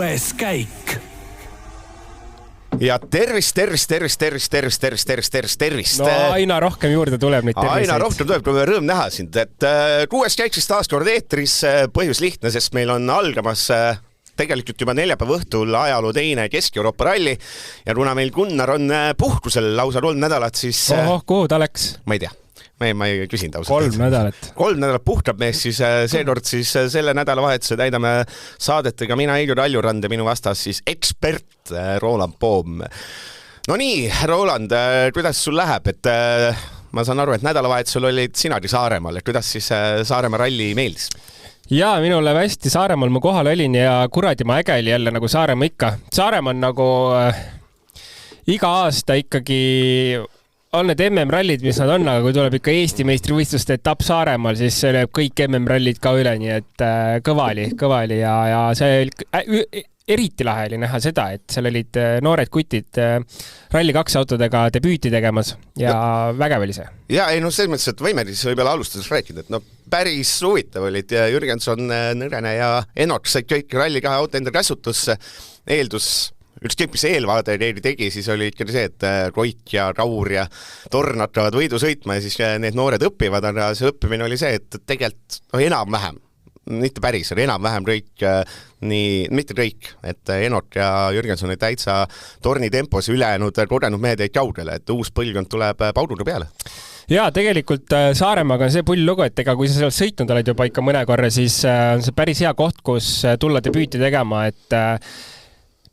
6. käik. Ja tervist. No aina rohkem juurde tuleb neid terviseid. Aina rohkem tuleb, kui rõõm näha sind, et 6. käik siis taas kord eetris, põhjus lihtne, sest meil on algamas tegelikult juba neljapäeva õhtul ajaloo teine Kesk-Euroopa ralli ja kuna meil Gunnar on puhkusel lausa 3 nädalat, siis... kuhu ta läks? Ma ei tea. Ma ei küsinud ausalt. 3 nädalat. 3 nädalat puhtab mees, siis seekord siis selle nädalavahetuse täidame saadetega mina, Igor Aljurand ja minu vastas siis ekspert Roland Poom. No nii, Roland, kuidas sul läheb? Et ma saan aru, et nädalavahetusel olid sinagi Saaremaal, et kuidas siis Saaremaa ralli meeldis? Jaa, minule hästi Saaremaal ma kohal olin ja kuradima äge oli jälle nagu Saaremaa ikka. Saaremaa on nagu iga aasta ikkagi on need MM-rallid, mis nad on, aga kui tuleb ikka Eesti meistrivõistluste etapp Saaremaal, siis see lööb kõik MM-rallid ka üle, nii et kõva oli ja see eriti lahe oli näha seda, et seal olid noored kutid Rally 2 autodega debüüti tegemas ja vägev oli see. Ja ei, no selles mõttes, et võime siis võib-olla alustades rääkida, et no päris huvitav olid ja Jürgenson, Nõrene ja Enok said kõik Rally 2 auto enda käsutusse. Eeldus, ükskõik mis eelvaade tegi, siis oli ikka see, et Roit ja Raur ja Torn hakkavad võidu sõitma ja siis need noored õppivad, aga see õppimine oli see, et tegelikult enam-vähem mitte päris, oli enam-vähem kõik, mitte kõik, et Enok ja Jürgenson olid täitsa Torni tempos ülejäänud kogenud mehed jäid kaugele, et uus põlvkond tuleb pauduga peale. Jaa, tegelikult Saaremaaga on see pull lugu, et ega kui sa seal sõitnud oled juba ikka mõne korra, siis on see päris hea koht, kus tulla debüüti tegema, et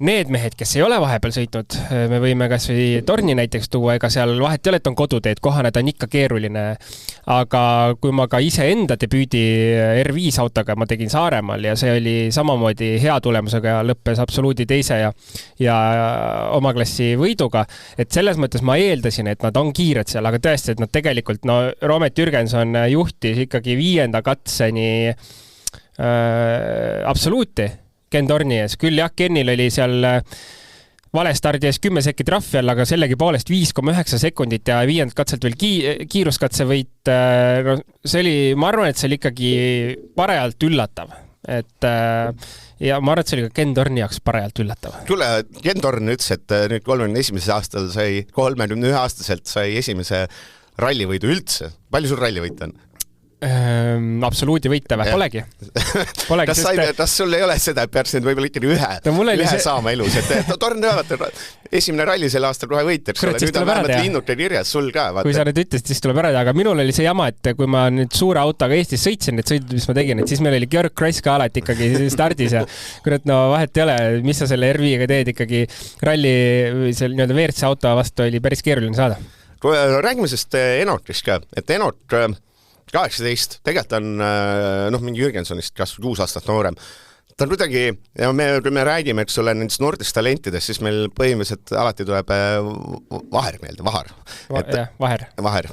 need mehed, kes ei ole vahepeal sõitnud, me võime kas või Torni näiteks tuua, ega seal vahet ei ole, et on koduteed, kohaneda on ikka keeruline. Aga kui ma ka ise enda debüüdi R5 autoga ma tegin Saaremaal ja see oli samamoodi hea tulemusega ja lõppes absoluudi teise ja oma klassi võiduga, et selles mõttes ma eeldasin, et nad on kiired seal, aga tõesti, et nad tegelikult, Romet Jürgenson juhtis ikkagi 5. katseni absoluuti Ken Torni ees. Küll jah, Kenil oli seal vale stardi ees 10 sekki trahvi all, aga sellegi poolest 5,9 sekundit ja 5. katselt veel kiiruskatse võit. No, see oli, ma arvan, et see oli ikkagi parajalt üllatav. Et, ja ma arvan, et see oli ka Ken Torni jaoks parajalt üllatav. Kuule, Ken Torn ütles, et nüüd 31. aastal 31 aastaselt sai esimese rallivõidu üldse. Palju sul rallivõit on? Absoluudi võita või? Polegi. Kas sul ei ole seda, et peaks nüüd võib-olla ikkagi ühe saama elus, et Torn teavad, esimene ralli selle aastal kohe võit, nüüd on vähemalt linnute kirjas sul ka. Kui sa nüüd ütlesid, siis tuleb ära, aga minul oli see jama, et kui ma nüüd suure autoga Eestis sõitsin, need sõidud, mis ma tegin, et siis meil oli Georg Kraiss ka alati ikkagi stardis ja kurat, no vahet ei ole, mis sa selle R5-ga teed ikkagi ralli seal nii-öelda WRC auto vastu oli päris keeruline saada. Räägime sest Enokist ka, et Enok 18, tegelikult on mingi Jürgensonist kas 6 aastat noorem. Ta on kuidagi, ja kui me räägime, eks ole, nendest noortest talentidest, siis meil põhimõtteliselt alati tuleb Vaher meelde, Vaher.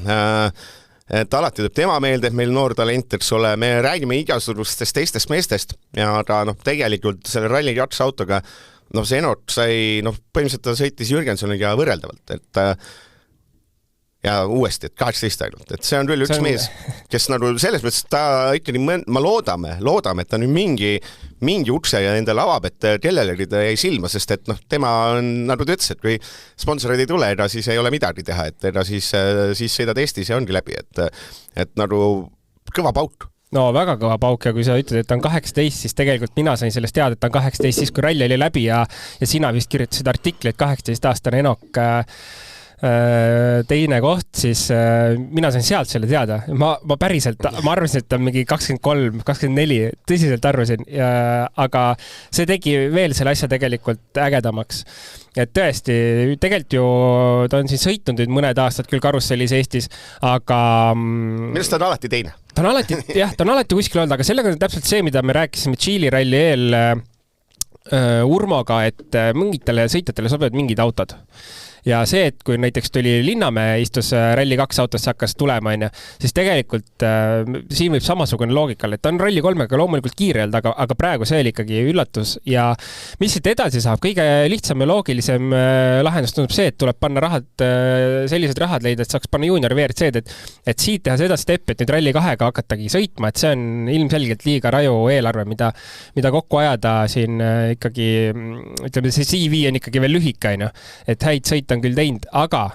Et alati tuleb tema meelde, et meil noor talent, eks ole, me räägime igasugustest teistest meestest ja ta tegelikult selle Rally 2 autoga, see Enok sai, põhimõtteliselt ta sõitis Jürgensoniga võrreldavalt, et ja uuesti, et 18 ainult, et see on küll üks mees, kes nagu selles mõttes ta ikkagi, ma loodame, et ta nüüd mingi ukse ja endale avab, et kellelegi ta jäi silma, sest et tema on, nagu ta ütles, et kui sponsorid ei tule, ega siis ei ole midagi teha, et ega siis sõidad Eestis ja ongi läbi, et nagu kõva pauk. No väga kõva pauk ja kui sa ütled, et ta on 18, siis tegelikult mina sain sellest teada, et ta on 18, siis kui ralli oli läbi ja sina vist kirjutasid artikli, et 18-aastane Enok teine koht, siis mina sain sealt selle teada. Ma päriselt, ma arvasin, et ta on mingi 23, 24, tõsiselt arvasin, aga see tegi veel selle asja tegelikult ägedamaks. Et tõesti, tegelikult ju ta on siin sõitnud nüüd mõned aastad küll karussellis Eestis, aga millest ta on alati teine? Ta on alati kuskil olnud, aga sellega on täpselt see, mida me rääkisime Tšiili ralli eel Urmoga, et mingitele sõitjatele sobivad mingid autod. ja see, et kui näiteks tuli Linnamäe, istus Rally2 autosse, hakkas tulema, siis tegelikult siin võib samasugune loogikal, et on Rally3-ga loomulikult kiire olnud, aga praegu see oli ikkagi üllatus ja mis siit edasi saab, kõige lihtsam ja loogilisem lahendus tundub see, et tuleb panna sellised rahad leida, et saaks panna juunior WRC-d, et siit teha seda steppi, et nüüd Rally2-ga hakatagi sõitma, et see on ilmselgelt liiga raju eelarve, mida kokku ajada siin ikkagi, ütleme, see CV on ikkagi veel lühike, et häid sõita on küll teinud, aga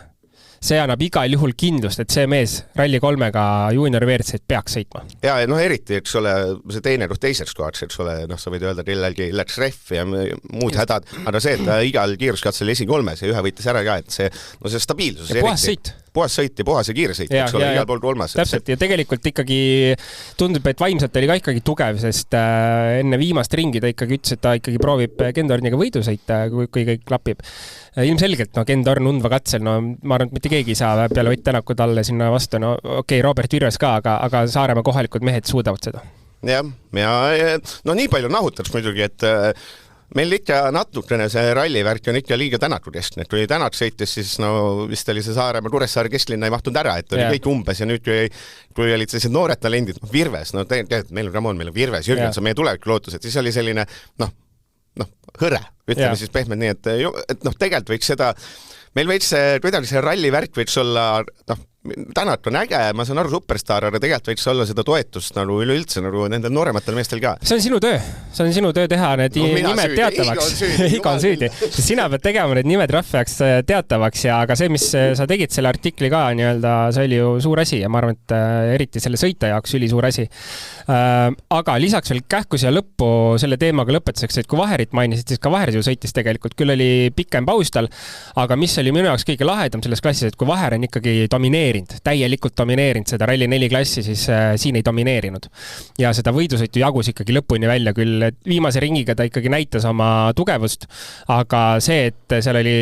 see annab igal juhul kindlust, et see mees Rally3-ga juunior WRC-d peaks sõitma. Ja eriti, eks ole, see teiseks kohaks, eks ole, sa võid öelda, et läks ref ja muud hädad, aga see, et ta igal kiiruskatsel esikolmes ja ühe võitis ära ka, et see stabiilsus. Ja puhas sõit ja puhas ja kiire sõit, eks ole, igal pool kolmas. Täpselt, ja tegelikult ikkagi tundub, et vaimselt oli ka ikkagi tugev, sest enne viimast ringi ta ikkagi ütles, et ta ikkagi proovib Ken Torniga võidu sõita, kui kõik klapib. Ilmselgelt, Ken Torn undva katsel, ma arvan, et mitte keegi ei saa peale Ott Tänaku talle sinna vastu, Robert Virves ka, aga Saaremaa kohalikud mehed suudavad seda. Ja nii palju nahutaks muidugi, et meil ikka natukene see rallivärk on ikka liiga Tänaku keskne, et kui Tänak sõitis, siis vist oli see Saaremaa Kuressaare kesklinna ei mahtunud ära, et oli kõik umbes ja nüüd kui olid sellised noored talendid, Virves, meil on Virves, Jürgens on meie tuleviku lootus, et siis oli selline, hõre, ütleme siis pehmed nii, et tegelikult võiks seda, meil võiks kuidagi see rallivärk võiks olla, Tänak on äge, ma saan aru superstaar, aga tegelikult võiks olla seda toetust üleüldse nendel noorematel meestel ka. See on sinu töö teha need nimed teatavaks. Iga on süüdi. Sina pead tegema need nimed rahvajaks teatavaks, aga see, mis sa tegid selle artikli ka, see oli ju suur asi ja ma arvan, et eriti selle sõita jaoks üli suur asi. Aga lisaks veel kähku siia lõppu selle teemaga lõpetuseks, et kui Vaherit mainisid, siis ka Vaher ju sõitis tegelikult, küll oli pikem paus tal, aga mis oli minu jaoks kõige lahedam selles klassis, et kui Vaher on ikkagi täielikult domineerinud seda Rally 4 klassi, siis siin ei domineerinud. Ja seda võidusõitu jagus ikkagi lõpuni välja küll, et viimase ringiga ta ikkagi näitas oma tugevust, aga see, et seal oli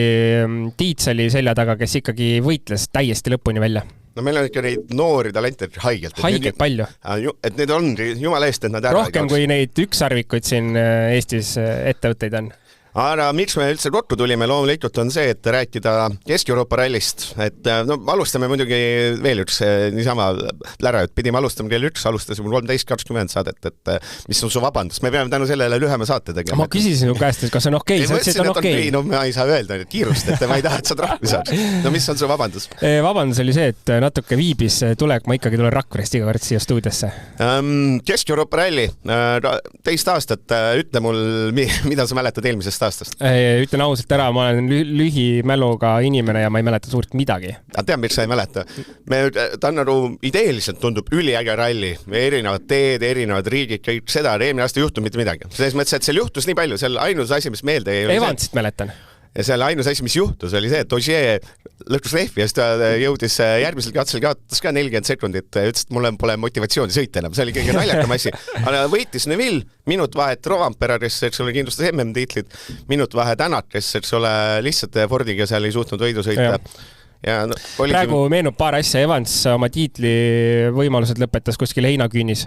Tiits oli selja taga, kes ikkagi võitles täiesti lõpuni välja. Meil on ikka neid noori talente haigelt. Haigelt palju. Et need on jumala eest, et nad ära rohkem kui neid ükssarvikuid siin Eestis ettevõtteid on. Aga miks me üldse kokku tulime, loomulikult on see, et rääkida Kesk-Euroopa rallist, et alustame muidugi veel üks niisama lära, et pidime alustama kell 1, alustasime 13.20 saadet, et mis on su vabandus, me peame tänu sellele lühema saate tegema. Ma küsisin ju käest, et kas on okei, sa ütlesid, et on okei. Ma ei saa öelda kiirust, et ma ei taha, et sa trahvi saaks. Mis on su vabandus? Vabandus oli see, et natuke viibis tulek, ma ikkagi tulen Rakverest iga kord siia stuudiosse. Kesk-Euroopa ralli, teist aastat, ütle mul, mida sa mäletad eelmisest aastast? Ütlen ausalt ära, ma olen lühimäluga inimene ja ma ei mäleta suurt midagi. Tean, miks sa ei mäleta. Ta on ideeliselt tundub üliäge ralli, erinevad teed, erinevad riigid, kõik seda, eelmine aasta juhtub mitte midagi. Selles mõttes, et seal juhtus nii palju, seal ainus asi, mis meelde ei ole Evansit mäletan. Ja seal ainus asi, mis juhtus, oli see, et Ogier lõhkus rehvi ja siis ta jõudis järgmisel katsel kaotas ka 40 sekundit, ütles, et mul pole motivatsiooni sõita enam, see oli kõige naljakam asi. Aga võitis Neville, minut vahet Rovanpera, kes oli kindlustas MM-tiitlid, minut vahe Tänak, kes lihtsalt Fordiga seal ei suutnud võidu sõita. Ja praegu meenub paar asja, Evans oma tiitli võimalused lõpetas kuskil heinaküünis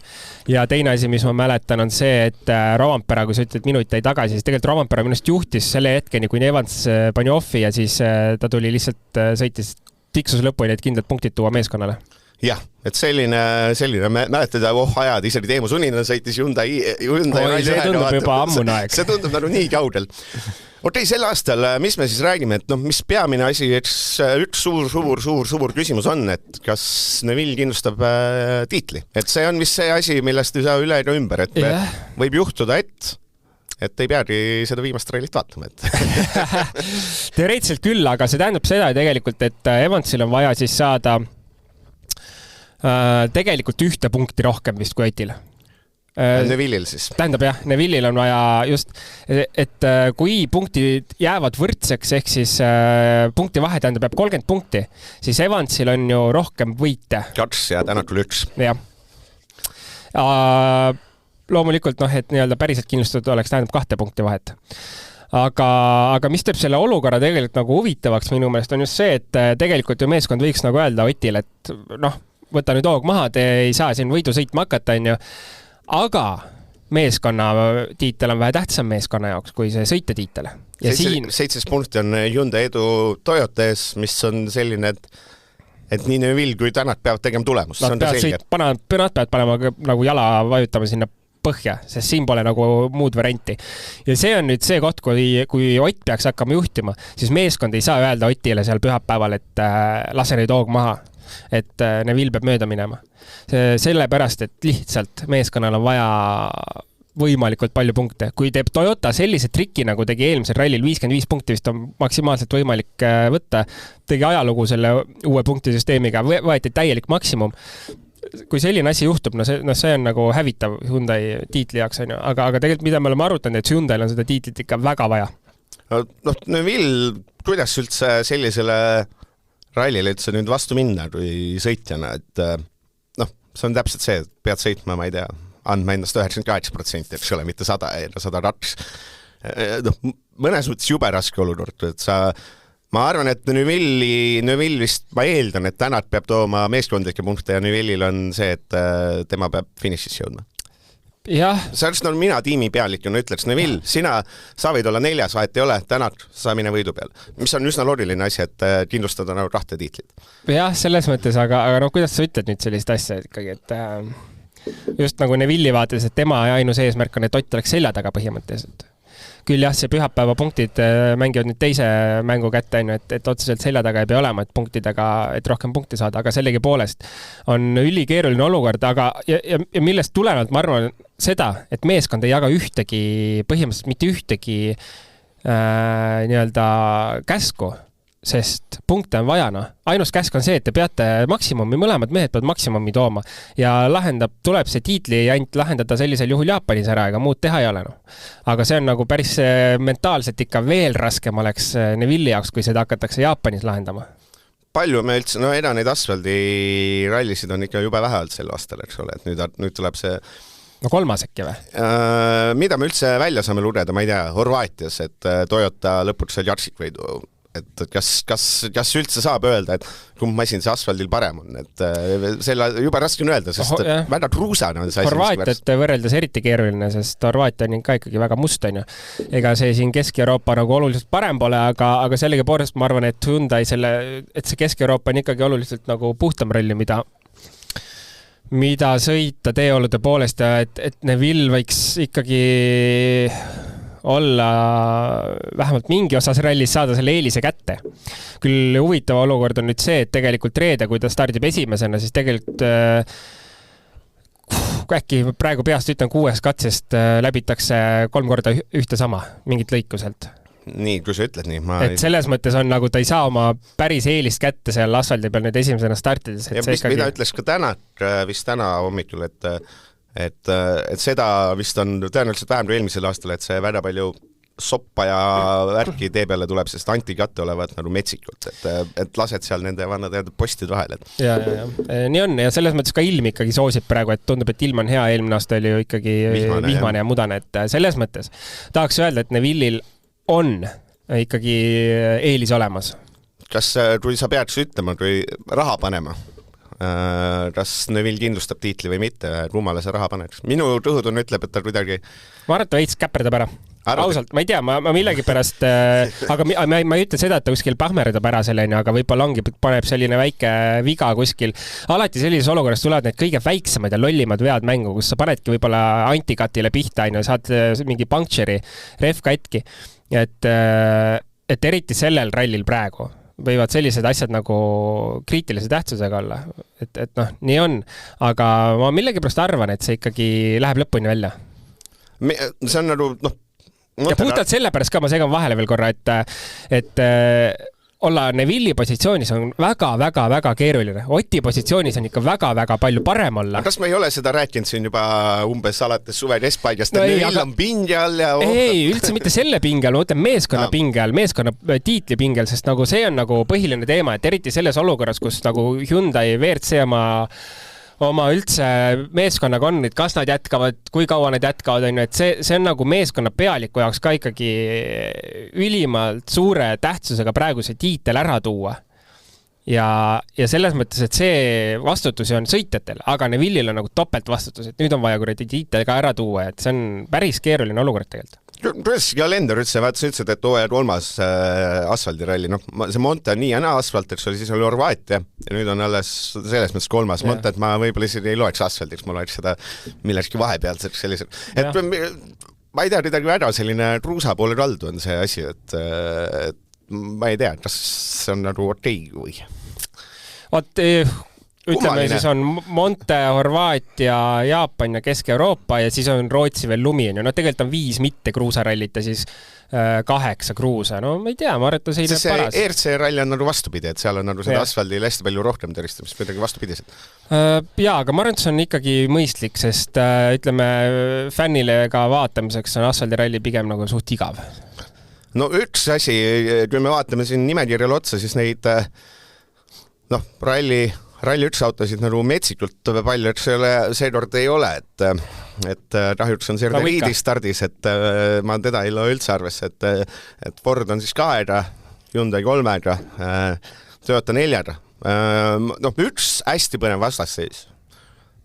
ja teine asi, mis ma mäletan, on see, et Rovanpera, kui sa ütled minut jäi tagasi, siis tegelikult Rovanpera minust juhtis selle hetkeni, kui Evans pani offi ja siis ta tuli lihtsalt sõitis tiksus lõpuni, et kindlad punktid tuua meeskonnale. Jah, et selline mäletada, ajad, isegi Teemu Suninen sõitis Hyundai see tundub juba ammune aeg. See tundub nii kaugel. Okei, sel aastal, mis me siis räägime, et mis peamine asi, üks suur küsimus on, et kas Neville kindlustab tiitli. Et see on vist see asi, millest ei saa üle ja ümber, et võib juhtuda, et ei peagi seda viimast rallit vaatama. Teoreetiliselt küll, aga see tähendab seda tegelikult, et Evansil on vaja siis saada tegelikult ühte punkti rohkem vist kui Otile. Neville'il siis. Tähendab jah, Neville'il on vaja just, et kui punktid jäävad võrdseks, ehk siis punkti vahe tähendab jääb 30 punkti, siis Evansil on ju rohkem võite. 2 ja Tänakul 1. Jah. Loomulikult, et nii-öelda päriselt kindlustatud oleks tähendab 2 punkti vahet. Aga mis teeb selle olukorra tegelikult nagu huvitavaks minu meelest on just see, et tegelikult ju meeskond võiks nagu öelda Otile, et võta nüüd hoog maha, te ei saa siin võidu sõitma hakata, on ju. Aga meeskonna tiitel on vähe tähtsam meeskonna jaoks kui see sõitjatiitel. ja 17 punkti on Hyundai edu Toyota ees, mis on selline, et nii Neville kui Tänak peavad tegema tulemust. Nad peavad panema nagu jala vajutama sinna põhja, sest siin pole nagu muud varianti. Ja see on nüüd see koht, kui Ott peaks hakkama juhtima, siis meeskond ei saa öelda Otile seal pühapäeval, et lase nüüd hoog maha, et Neville peab mööda minema. Sellepärast, et lihtsalt meeskonnal on vaja võimalikult palju punkte. Kui teeb Toyota sellise triki, nagu tegi eelmisel rallil, 55 punkti vist on maksimaalselt võimalik võtta, tegi ajalugu selle uue punktisüsteemiga, võeti täielik maksimum. Kui selline asi juhtub, see on nagu hävitav Hyundai tiitli jaoks, aga tegelikult mida me oleme arutanud, et Hyundai on seda tiitlit ikka väga vaja. Neville, kuidas üldse sellisele rallile üldse nüüd vastu minna kui sõitjana, et see on täpselt see, et pead sõitma, ma ei tea, andma endast 98%, eks ole, mitte 100 ja 102. Mõnes mõttes jube raske olukord, et ma arvan, et Neville vist, ma eeldan, et Tänak peab tooma meeskondlikke punkte ja Neville'il on see, et tema peab finišisse jõudma. Jah. Sellest on mina tiimi pealikuna ütleks, Neville, sa võid olla 4, vahet ei ole, Tänak, sa mine võidu peal. Mis on üsna loogiline asi, et kindlustada nagu 2 tiitlit. Jah, selles mõttes, aga kuidas sa ütled nüüd sellist asja ikkagi, et just nagu Neville'i vaates, et tema ainus eesmärk on, et Ott oleks selja taga põhimõtteliselt. Küll jah, see pühapäeva punktid mängivad nüüd teise mängu kätte, et otseselt selja taga ei pea olema, et punktidega, et rohkem punkti saada, aga sellegi poolest on ülikeeruline olukord, aga ja millest tulenevalt ma arvan seda, et meeskond ei jaga põhimõtteliselt mitte ühtegi nii-öelda käsku, sest punkte on vaja. Ainus käsk on see, et te peate maksimumi, mõlemad mehed peavad maksimumi tooma ja tuleb see tiitli ainult lahendada sellisel juhul Jaapanis ära, ega muud teha ei ole. Aga see on nagu päris mentaalselt ikka veel raskem oleks Neville'i jaoks, kui seda hakatakse Jaapanis lahendama. Palju me üldse, neid asfaldi rallisid on ikka jube vähe olnud sel aastal, eks ole, et nüüd tuleb see 3 äkki või? Mida me üldse välja saame lugeda, ma ei tea, Horvaatias, et Toyota lõpuks seal Jarsik võidu, et kas üldse saab öelda, et kumb masin see asfaldil parem on, et selle juba raske on öelda, sest väga kruusane on see asi. Horvaatiat võrreldes eriti keeruline, sest Horvaatia on ikkagi väga must, on ju. Ega see siin Kesk-Euroopa nagu oluliselt parem pole, aga sellegi poolest ma arvan, et Hyundai et see Kesk-Euroopa on ikkagi oluliselt nagu puhtam ralli, mida sõita teeolude poolest ja et Neville võiks ikkagi olla vähemalt mingi osas rallis saada selle eelise kätte. Küll huvitav olukord on nüüd see, et tegelikult reede, kui ta stardib esimesena, siis tegelikult äkki praegu peast ütlen 6 katsest läbitakse 3 korda ühte sama, mingit lõikuselt. Nii, kui sa ütled nii. Et selles mõttes on nagu ta ei saa oma päris eelist kätte seal asfaldi peal nüüd esimesena startides. Ja mida ütles ka Tänak vist täna hommikul, et seda vist on tõenäoliselt vähem kui eelmisel aastal, et see väga palju soppa ja värki tee peale tuleb, sest antikatte olevat nagu metsikult, et lased seal nende vannade postid vahel. Ja. Nii on ja selles mõttes ka ilm ikkagi soosib praegu, et tundub, et ilm on hea, eelmine aasta oli ju ikkagi vihmane ja mudane, et selles mõttes tahaks öelda, et Neville'il on ikkagi eelis olemas. Kas, kui sa peaks ütlema, kui raha panema, kas Neville kindlustab tiitli või mitte, kummale see raha paneks? Minu rõhutun ütleb, et ta kuidagi... Ma arvan, et ta veits käperdab ära. Ausalt, ma ei tea, ma millegi pärast, aga ma ei ütle seda, et ta kuskil pahmerdab ära selleni, aga võib-olla ongi, paneb selline väike viga kuskil. Alati sellises olukorras tulevad need kõige väiksemad ja lollimad vead mängu, kus sa panedki võib-olla antikatile pihta, saad mingi puncture'i, ref katki. Et eriti sellel rallil praegu võivad sellised asjad nagu kriitilise tähtsusega olla. Et nii on. Aga ma millegipärast arvan, et see ikkagi läheb lõpuni välja. See on nagu, ja puhtalt sellepärast ka ma segan vahele veel korra, et olla Neville'i positsioonis on väga keeruline. Oti positsioonis on ikka väga palju parem olla. Kas me ei ole seda rääkinud siin juba umbes alates suve keskpaigast, et Neville on pinge all ja... Ei, üldse mitte selle pinge all, ma mõtlen meeskonna pinge all, meeskonna tiitli pinge all, sest nagu see on nagu põhiline teema, et eriti selles olukorras, kus nagu Hyundai WRC oma üldse meeskonnaga on, et kas nad jätkavad, kui kaua nad jätkavad, on, et see on nagu meeskonna pealiku jaoks ka ikkagi ülimalt suure tähtsusega praegu see tiitel ära tuua. Ja selles mõttes, et see vastutusi on sõitjatel, aga Neville'il on nagu topelt vastutus, et nüüd on vaja kuradi tiitel ka ära tuua, et see on päris keeruline olukord tegelikult. kuidas kalender üldse, vaata sa ütlesid, et hooaja 3. asfaldiralli, noh, see Monte on nii ja naa asfalt, eks oli, siis oli Horvaatia ja nüüd on alles selles mõttes 3. Monte, et ma võib-olla isegi ei loeks asfaldiks, ma loeks seda millestki vahepealseks selliseks, et ma ei tea, midagi väga selline kruusa poole kaldu on see asi, et ma ei tea, kas see on nagu okei või? Ütleme, siis on Monte, Horvaatia, Jaapan ja Kesk-Euroopa ja siis on Rootsi veel lumi. No tegelikult on 5 mitte kruusarallit ja siis 8 kruusa. No ma ei tea, ma arvan, et see see paras. ERC ralli on nagu vastupidi, et seal on nagu seda asfaldil hästi palju rohkem tõristamist, midagi vastupidised. Jaa, aga ma arvan, et see on ikkagi mõistlik, sest ütleme, fännile ka vaatamiseks on asfaldiralli pigem nagu suht igav. No üks asi, kui me vaatame siin nimekirjal otsa, siis neid ralli 1 autosid nagu metsikult palju, et seekord ei ole, et kahjuks on Sergei Riidi stardis, et ma teda ei loe üldse arvesse, et Ford on siis 2-ga, Hyundai 3-ga, Toyota 4-ga. Üks hästi põnev vastasseis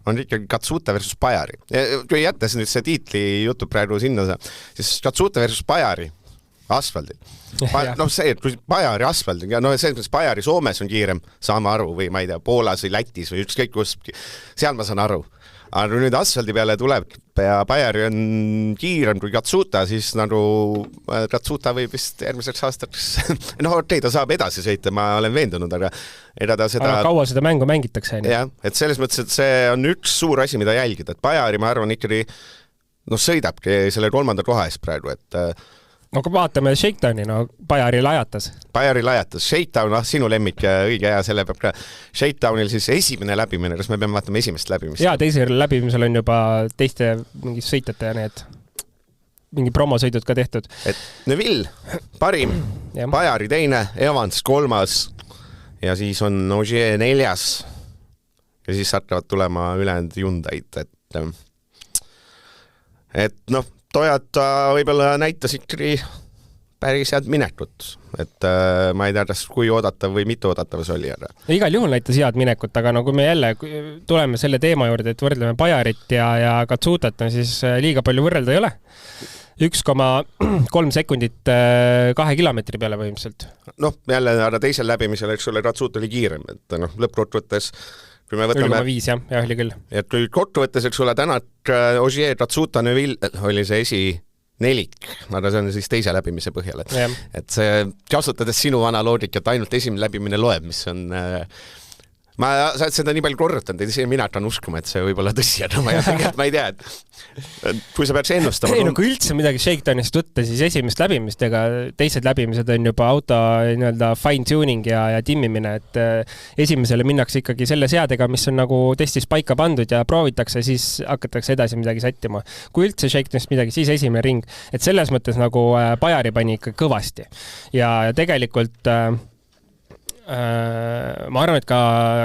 on ikkagi Katsuta versus Bajari. Kui jättes nüüd see tiitli jutu praegu sinna, siis Katsuta versus Bajari asfaldil. See, et kui Bajari asfaldil, selles mõttes Bajari Soomes on kiirem, saame aru, või ma ei tea, Poolas või Lätis või ükskõik kus, seal ma saan aru. Aga kui nüüd asfaldi peale tuleb ja Bajari on kiirem kui Katsuta, siis nagu Katsuta võib vist järgmiseks aastaks, ta saab edasi sõita, ma olen veendunud, aga kaua seda mängu mängitakse? Jah, et selles mõttes, et see on üks suur asi, mida jälgida, et Bajari, ma arvan, ikkagi sõidabki selle 3. koha eest praegu, et kui vaatame Shakedowni, Bajari lajatas. Shakedown, sinu lemmik ja õige hea, selle peab ka Shakedownil siis esimene läbimine, kas me peame vaatama esimest läbimist? Jaa, teisel läbimisel on juba teiste mingi sõitjate ja need mingi promosõidud ka tehtud. Et Neville, parim, Bajari 2, Evans 3 ja siis on Ogier 4 ja siis hakkavad tulema ülejäänud Hyundai'd, et Toyota võib-olla näitas ikkagi päris head minekut, et ma ei tea, kui oodatav või mitte oodatav see oli. Igal juhul näitas head minekut, aga kui me jälle tuleme selle teema juurde, et võrdleme Bajarit ja Katsutat, siis liiga palju võrrelda ei ole. 1,3 sekundit 2 kilomeetri peale võimselt. Jälle teisel läbimisel, eks ole, Katsut oli kiirem, et lõppkokkuvõttes 0,5 jah, oli küll. Et kui kokkuvõttes, eks ole, täna Ogier, Katsuta, Neville oli see esinelik, aga see on siis teise läbimise põhjal. Et see, kasutades sinu analoodik, et ainult esimene läbimine loeb, mis on... Ma seda nii palju korrutanud, et mina hakkan uskuma, et see võib olla tõsi, aga ma ei tea, et kui sa peaks ennustama... Ei, kui üldse midagi Shakedownist võtta, siis esimest läbimist, ega teised läbimised on juba auto fine-tuning ja timmimine, et esimesele minnakse ikkagi selle seadega, mis on nagu testis paika pandud ja proovitakse, siis hakatakse edasi midagi sättima. Kui üldse Shakedownist midagi, siis esimene ring. Et selles mõttes nagu Bajari pani ikka kõvasti. Ja tegelikult... ma arvan, et ka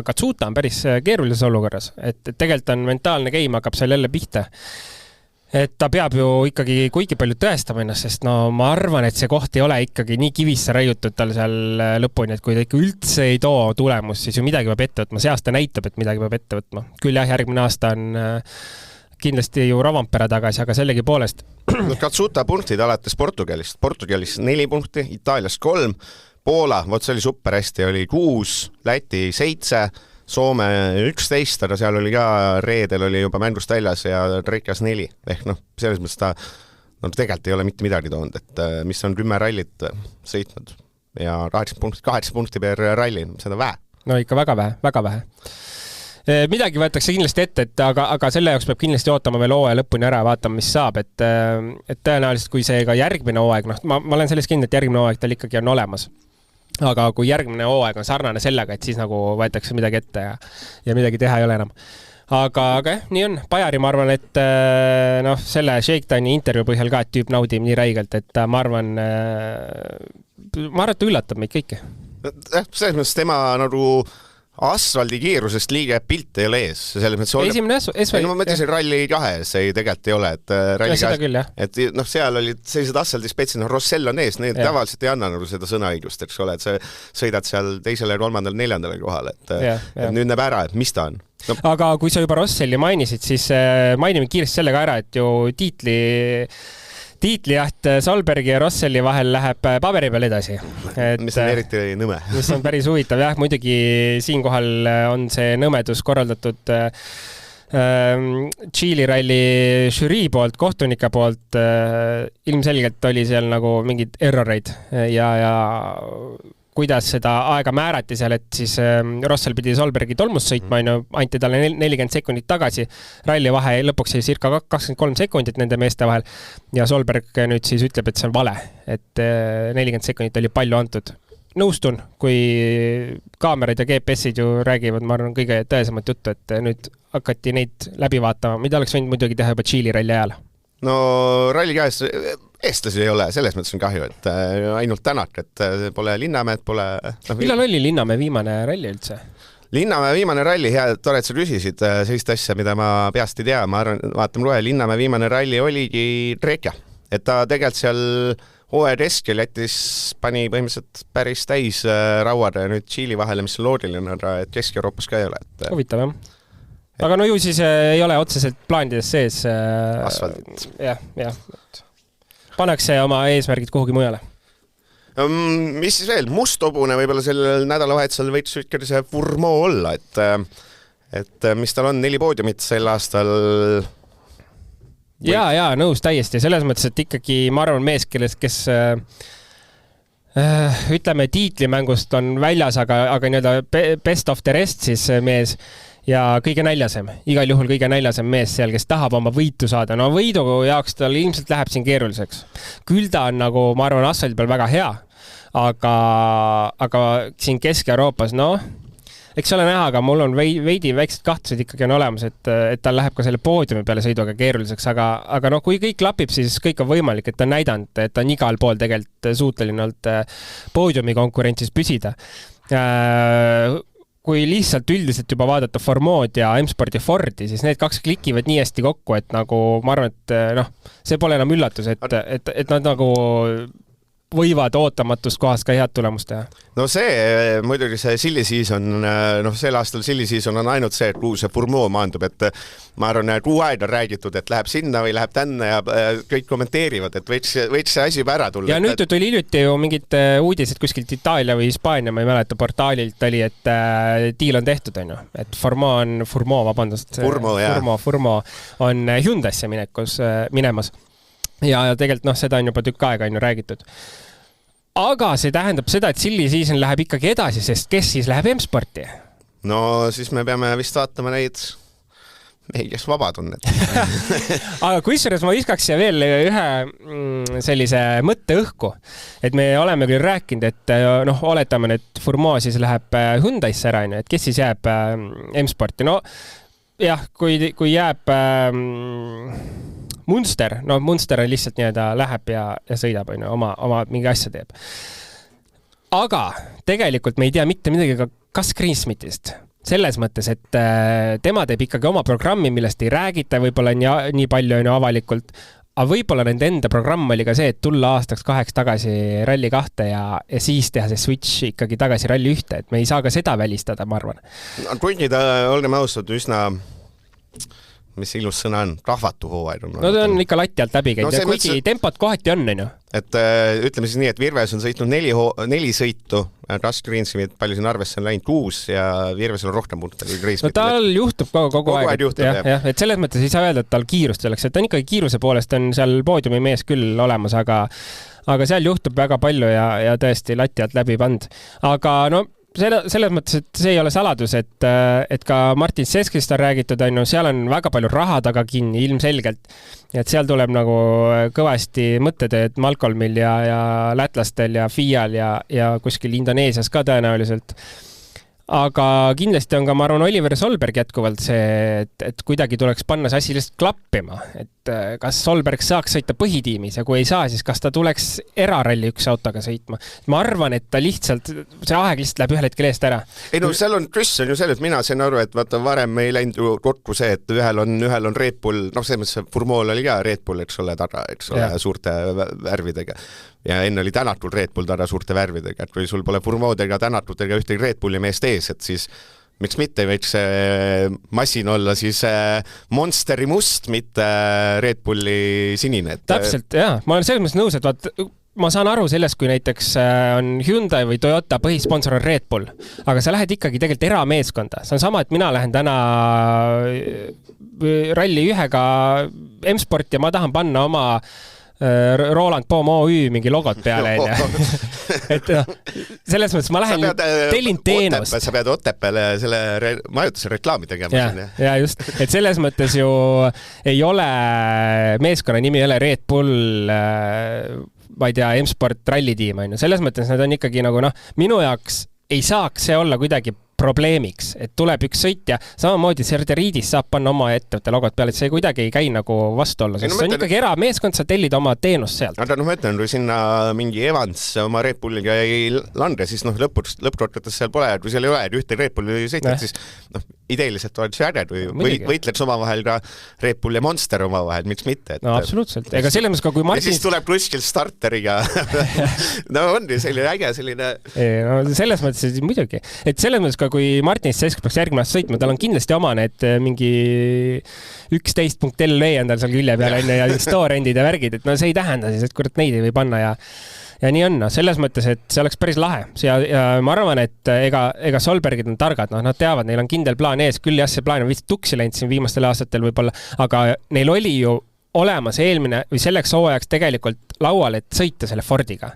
Katsuta on päris keerulises olukorras, et tegelikult on mentaalne game hakkab seal jälle pihta. Et ta peab ju ikkagi kuigi palju tõestama ennast, sest ma arvan, et see koht ei ole ikkagi nii kivisse raiutud tal seal lõpuni, et kui ta ikka üldse ei too tulemust, siis ju midagi peab ette võtma. See aasta näitab, et midagi peab ette võtma. Küll jah, järgmine aasta on kindlasti ju Rovanpera tagasi, aga sellegi poolest. Katsuta punktid alates Portugalist. Portugalis 4 punkti, Itaalias 3, Poola, see oli super hästi, oli 6, Läti 7, Soome 11, aga seal oli ka reedel oli juba mängust väljas ja Trekkas 4. Ehk selles mõttes ta tegelikult ei ole mitte midagi toonud, et mis on 10 rallit sõitnud ja 8 punkti per ralli, seda vähe. No ikka väga vähe. Midagi võetakse kindlasti ette, aga selle jaoks peab kindlasti ootama veel hooaja lõpuni ära, vaatama, mis saab, et tõenäoliselt kui see ka järgmine hooaeg, ma olen selles kindel, et järgmine hooaeg tal ikkagi on olemas. Aga kui järgmine hooaeg on sarnane sellega, et siis nagu võetakse midagi ette ja midagi teha ei ole enam. Aga jah, nii on. Bajari ma arvan, et selle Shakedowni intervjuu põhjal ka, et tüüp naudib nii räigelt, et ma arvan, et üllatab meid kõiki. Selles mõttes tema nagu asfaldi kiirusest liige pilt ei ole ees. Esimene ma mõtlesin Rally 2 see tegelikult ei ole, et Rally 2, et seal olid sellised asfaldispetsid, Rossell on ees, need tavaliselt ei anna nagu seda sõnaõigust, eks ole, et sa sõidad seal 2., 3., 4. kohal, et nüüd näeb ära, et mis ta on. Aga kui sa juba Rosselli mainisid, siis mainime kiiresti sellega ära, et ju tiitlijaht Solbergi ja Rosselli vahel läheb paberi peal edasi. Mis on eriti nõme. Mis on päris huvitav, jah, muidugi siinkohal on see nõmedus korraldatud Tšiili ralli žürii poolt, kohtunike poolt. Ilmselgelt oli seal nagu mingid erroreid ja kuidas seda aega määrati seal, et siis Rossel pidi Solbergi tolmust sõitma, anti talle 40 sekundit tagasi. Ralli vahe lõpuks oli circa 23 sekundit nende meeste vahel ja Solberg nüüd siis ütleb, et see on vale, et 40 sekundit oli palju antud. Nõustun, kui kaamerad ja GPS-id ju räägivad, ma arvan, kõige tõesemat juttu, et nüüd hakati neid läbi vaatama, mida oleks võinud muidugi teha juba Tšiili ralli ajal. No ralli käes eestlasi ei ole, selles mõttes on kahju, et ainult Tänak, et pole Linnamäed, pole... Millal oli Linnamäe viimane ralli üldse? Linnamäe viimane ralli, hea, tore, et sa küsisid sellist asja, mida ma peast ei tea. Ma arvan, vaatame loe, Linnamäe viimane ralli oligi Trekja. Et ta tegelikult seal hooaja keskel jättis, pani põhimõtteliselt päris täis rauad ja nüüd Tšiili vahele, mis on loogiline, et Kesk-Euroopas ka ei ole. Huvitav, jah. Aga no ju siis ei ole otseselt plaanides sees. Asfaldit. Jah. Pannakse oma eesmärgid kuhugi mujale. Mis siis veel? Mustobune võib-olla sellel nädalavahetusel võiks ikkagi see Furmo olla, et mis tal on 4 poodiumit sel aastal. Ja, nõus täiesti. Selles mõttes, et ikkagi ma arvan mees, kes ütleme tiitlimängust on väljas, aga nii-öelda best of the rest siis mees ja kõige näljasem, igal juhul kõige näljasem mees seal, kes tahab oma võitu saada. No võidu jaoks tal ilmselt läheb siin keeruliseks. Küll ta on nagu, ma arvan, asfaldi peal väga hea, aga siin Kesk-Euroopas, eks ole näha, aga mul on veidi väiksed kahtlused ikkagi on olemas, et tal läheb ka selle poodiumi peale sõiduga keeruliseks, aga kui kõik klapib, siis kõik on võimalik, et ta on näidanud, et ta on igal pool tegelikult suuteline olnud poodiumi konkurentsis püsida. Kui lihtsalt üldiselt juba vaadata Formod ja M-Sporti Fordi, siis need kaks klikivad nii hästi kokku, et nagu ma arvan, et see pole enam üllatus, et nad nagu võivad ootamatust kohast ka head tulemust teha. No see muidugi see silly season, sel aastal silly season on ainult see, et kuhu see Furmo maandub, et ma arvan, et aeg on räägitud, et läheb sinna või läheb tänna ja kõik kommenteerivad, et võiks see asi juba ära tulla. Ja nüüd tuli hiljuti ju mingid uudised kuskilt Itaalia või Hispaania, ma ei mäleta, portaalilt oli, et diil on tehtud, et Furmo on Hyundai'sse minemas. Ja tegelikult seda on juba tükk aega räägitud. Aga see tähendab seda, et silly season läheb ikkagi edasi, sest kes siis läheb M-Sporti? No siis me peame vist vaatama neid, kes vabad on. Aga kusjuures ma viskaks veel ühe sellise mõtte õhku, et me oleme küll rääkinud, et oletame, et Furmo siis läheb Hyundai'sse ära, et kes siis jääb M-Sporti. No jah, kui jääb Munster on lihtsalt läheb ja sõidab, oma mingi asja teeb. Aga tegelikult me ei tea mitte midagi ka Gus Greensmithist. Selles mõttes, et tema teeb ikkagi oma programmi, millest ei räägita võib-olla nii palju avalikult, aga võib-olla nende enda programm oli ka see, et tulla aastaks 2 tagasi Rally 2 ja siis teha see switch ikkagi tagasi Rally 1, et me ei saa ka seda välistada, ma arvan. Kuigi ta, olgem ausad, üsna... mis ilus sõna on, rahvatu hooaid on. No ta on ikka lati alt läbi käinud ja kuigi tempot kohati on, Et ütleme siis nii, et Virves on sõitnud 4 sõitu, Gus Greensmith palju siin arvesse on läinud 6 ja Virvesel on rohkem punkte kui Greensmith. No tal juhtub kogu aeg. Jah, et selles mõttes ei saa öelda, et tal kiirust oleks, et ta on ikkagi kiiruse poolest on seal poodiumi mees küll olemas, aga seal juhtub väga palju ja tõesti lati alt läbi pand. Aga selles mõttes, et see ei ole saladus, et ka Martin Seskist on räägitud, seal on väga palju raha taga kinni ilmselgelt, et seal tuleb nagu kõvasti mõttetööd Malcolmil ja lätlastel ja FIAl ja kuskil Indoneesias ka tõenäoliselt. Aga kindlasti on ka, ma arvan, Oliver Solberg jätkuvalt see, et kuidagi tuleks panna see asi lihtsalt klappima, et kas Solberg saaks sõita põhitiimis ja kui ei saa, siis kas ta tuleks eraralli 1 autoga sõitma. Ma arvan, et ta lihtsalt, see aeg lihtsalt läheb ühel hetkel eest ära. Ei seal on krüss on ju selle, et mina sain aru, et vaata varem ei läinud ju kokku see, et ühel on Red Bull, see mõttes Furmol oli ka Red Bull, eks ole, taga, eks ole, suurte värvidega. Ja enne oli Tänatul Red Bull taga suurte värvidega, et kui sul pole Furmodega, Tänatutega ühtegi Red Bulli meest ees, et siis miks mitte võiks masin olla siis Monsteri must, mitte Red Bulli sinine. Täpselt, jah. Ma olen selles mõttes nõus, et vaat, ma saan aru sellest, kui näiteks on Hyundai või Toyota põhisponsor on Red Bull, aga sa lähed ikkagi tegelikult erameeskonda. See on sama, et mina lähen täna Rally 1-ga M-Sport ja ma tahan panna oma Roland Poom OÜ mingi logot peale. Et selles mõttes ma lähen, tellin teenust. Sa pead Otepääle selle majutuse reklaami tegema. Ja just, et selles mõttes ju ei ole meeskonna nimi, ei ole Red Bull, ma ei tea, M-Sport rallitiim, on ju. Selles mõttes need on ikkagi nagu, minu jaoks ei saaks see olla kuidagi probleemiks, et tuleb üks sõitja, samamoodi Serteriidis saab panna oma ettevõtte logot peale, et see kuidagi ei käi nagu vastu olla, sest see on ikkagi erameeskond, sa tellid oma teenust sealt. Aga ma ütlen, kui sinna mingi Evans oma Red Bulliga ei lande, siis lõppkokkuvõttes seal pole, kui seal ei ole ühte Red Bulli sõitjat, siis ideeliselt oled äged või võitleks omavahel ka Red Bull ja Monster omavahel, miks mitte. No absoluutselt, ega selles mõttes ka kui Martin... Ja siis tuleb kuskil starteriga. No on ju selline äge, selline... No selles mõttes muidugi, et selles mõttes ka kui Martin Sesk peaks järgmine aasta sõitma, tal on kindlasti oma need mingi 11.LV endal seal külje peal ja store-endid ja värgid, et no see ei tähenda siis, et kurat neid ei või panna ja nii on, selles mõttes, et see oleks päris lahe. Ja ma arvan, et ega Solbergid on targad, nad teavad, neil on kindel plaan ees, küll jah, see plaan on vist tuksi läinud siin viimastel aastatel võib-olla, aga neil oli ju olemas eelmine või selleks hooajaks tegelikult laual, et sõita selle Fordiga.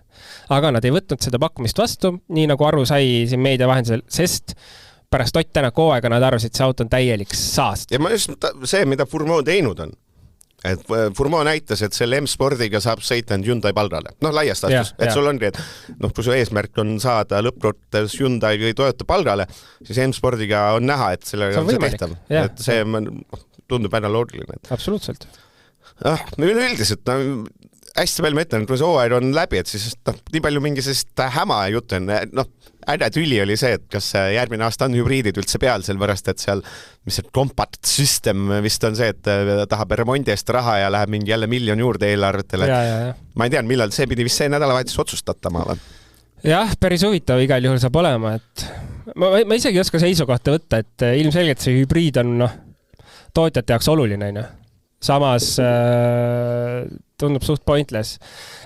Aga nad ei võtnud seda pakkumist vastu, nii nagu aru sai siin meedia vahendusel, sest pärast Ott Tänaku hooaega nad arvasid, et see auto on täielik saast. Ja ma just see, mida Furmo teinud on. Et Furmo näitas, et selle M-spordiga saab sõita Hyundai paldale. Laiast astus. Et sul ongi, et kui su eesmärk on saada lõppkottes Hyundai või Toyota paldale, siis M-spordiga on näha, et sellega on see tehtav. Et see tundub ära loogiline. Absoluutselt. Üldiselt, hästi palju ma ütlen, kui see hooaeg on läbi, et siis nii palju mingi sellist häma jutt on, äge tüli oli see, et kas järgmine aasta on hübriidid üldse peal, sellepärast, et seal, mis see compact system vist on see, et tahab remondi eest raha ja läheb mingi jälle $1 million juurde eelarvetele. Ma ei tea, millal see pidi vist see nädalavahetus otsustatama. Jah, päris huvitav igal juhul saab olema, et ma isegi ei oska seisukohta võtta, et ilmselgelt see hübriid on tootjate jaoks oluline, samas tundub suht pointless.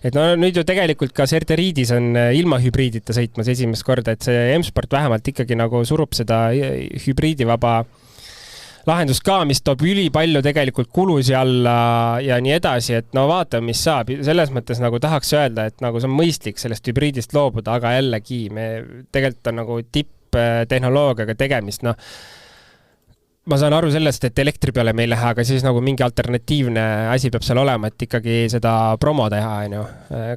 Et nüüd ju tegelikult ka Serteriidis on ilma hübriidita sõitmas esimest korda, et see M-Sport vähemalt ikkagi nagu surub seda hübriidivaba lahendust ka, mis toob ülipalju tegelikult kulusi alla ja nii edasi, et vaatame, mis saab. Selles mõttes nagu tahaks öelda, et nagu see on mõistlik sellest hübriidist loobuda, aga jällegi me tegelikult on nagu tipptehnoloogiaga tegemist, ma saan aru sellest, et elektri peale me ei lähe, aga siis nagu mingi alternatiivne asi peab seal olema, et ikkagi seda promo teha,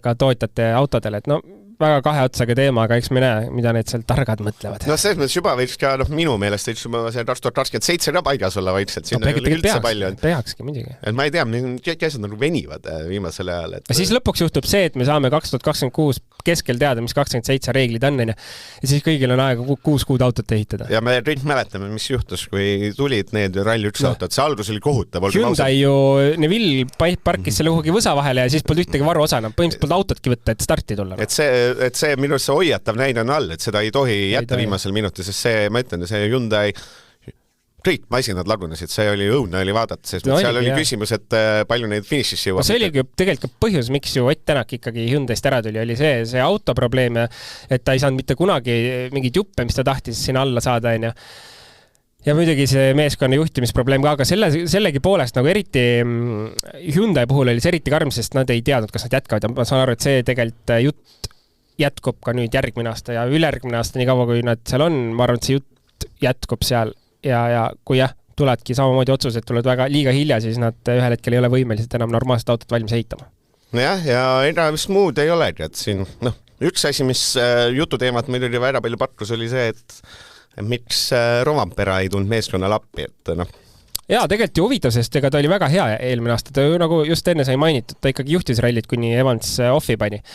ka tootjate autodele, et väga kahe otsaga teema, aga eks me näe, mida need seal targad mõtlevad. Selles mõttes juba võiks ka, minu meelest võiks juba see 2027 ka paigas olla vaikselt. Peakski muidugi. Ma ei tea, kes nagu venivad viimasel ajal. Siis lõpuks juhtub see, et me saame 2026 keskel teada, mis 27 reeglid on, ja siis kõigil on aega 6 kuud autot ehitada. Ja me kõik mäletame, mis juhtus, kui tulid need Rally 1 autod. See algus oli kohutav. Hyundai ju Neville parkis selle kuhugi võsa vahele ja siis polnud ühtegi varuosana. Põhimõtteliselt polnud autotki võtta, et starti tulla. Et see minu see hoiatav näide on all, et seda ei tohi jätta viimasel minutil, sest see, ma ütlen, see Hyundai kõik masinad lagunesid, see oli õudne oli vaadata, sest seal oli küsimus, et palju neid finišisse jõuab. See oligi tegelikult põhjus, miks ju Ott Tänak ikkagi Hyundaist ära tuli, oli see autoprobleem, et ta ei saanud mitte kunagi mingit juppe, mis ta tahtis sinna alla saada, ja muidugi see meeskonna juhtimisprobleem ka, aga sellegi poolest nagu eriti Hyundai puhul oli see eriti karm, sest nad ei teadnud, kas nad jätkavad ja ma saan aru, et see tegelikult jutt jätkub ka nüüd järgmine aasta ja ülejärgmine aasta, nii kaua kui nad seal on, ma arvan, et see jutt jätkub seal ja kui tuledki samamoodi otsused, tulevad väga liiga hilja, siis nad ühel hetkel ei ole võimelised enam normaalset autot valmis ehitama. Nojah, ja ega vist muud ei olegi, et siin, üks asi, mis jututeemat meil oli väga palju pakkus, oli see, et miks Rovampera ei tulnud meeskonnal appi, et Jaa, tegelikult ju huvitav, sest ega ta oli väga hea eelmine aasta, ta nagu just enne sai mainitud, ta ikkagi juhtis rallit, kuni Evans offi pani.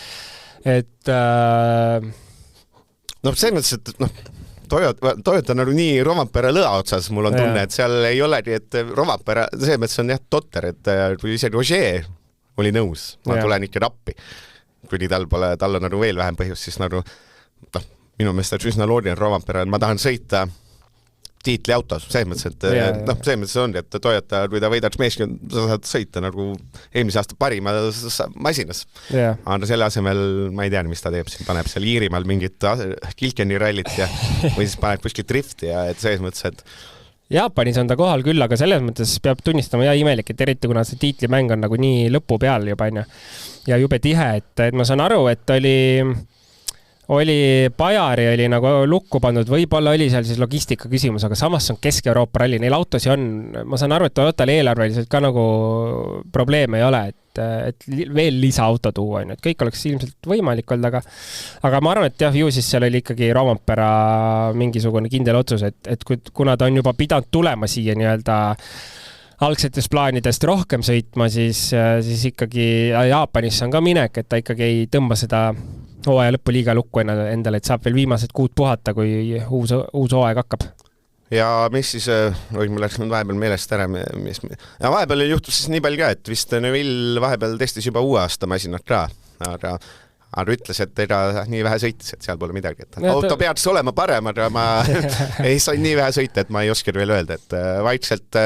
Et see mõttes, et Toyota nagu nii Rovampere lõa otsas, mul on tunne, et seal ei olegi, et Rovampere, see mõttes on totter, et kui isegi Roger oli nõus, ma tulen ikka appi. Kuni tal on nagu veel vähem põhjust, siis nagu minu meelest üsna loodine Rovampere, ma tahan sõita tiitliautos, selles mõttes, et noh, selles mõttes on, et Toyota, kui ta võidaks meeskond, sa saad sõita nagu eelmise aasta parima masinas. Aga selle asemel, ma ei tea, mis ta teeb, siin paneb seal Iirimaal mingit Kilkeni rallit ja või siis paneb kuskil drifti ja et selles mõttes, et Jaapanis on ta kohal küll, aga selles mõttes peab tunnistama imelik, et eriti kuna see tiitlimäng on nagu nii lõpu peal juba, ja jube tihe, et ma saan aru, et oli Bajari oli nagu lukku pandud, võib-olla oli seal siis logistika küsimus, aga samas on Kesk-Euroopa ralli, neil autosi on, ma saan aru, et Toyotal eelarveliselt ka nagu probleeme ei ole, et veel lisaauto tuua, et kõik oleks ilmselt võimalik olnud, aga ma arvan, et jah, ju siis seal oli ikkagi Rovampera mingisugune kindel otsus, et kuna ta on juba pidanud tulema siia nii-öelda algsetest plaanidest rohkem sõitma, siis ikkagi Jaapanisse on ka minek, et ta ikkagi ei tõmba seda hooaja lõppu liiga lukku endale, et saab veel viimased kuud puhata, kui uus hooaeg hakkab. Ja mis siis, mul läks vahepeal meelest ära, ja vahepeal juhtus siis nii palju ka, et vist Neville vahepeal testis juba uue aasta masinat ka, aga ütles, et ega nii vähe sõitis, et seal pole midagi. Auto peaks olema parem, aga ma ei sai nii vähe sõita, et ma ei oska veel öelda, et vaikselt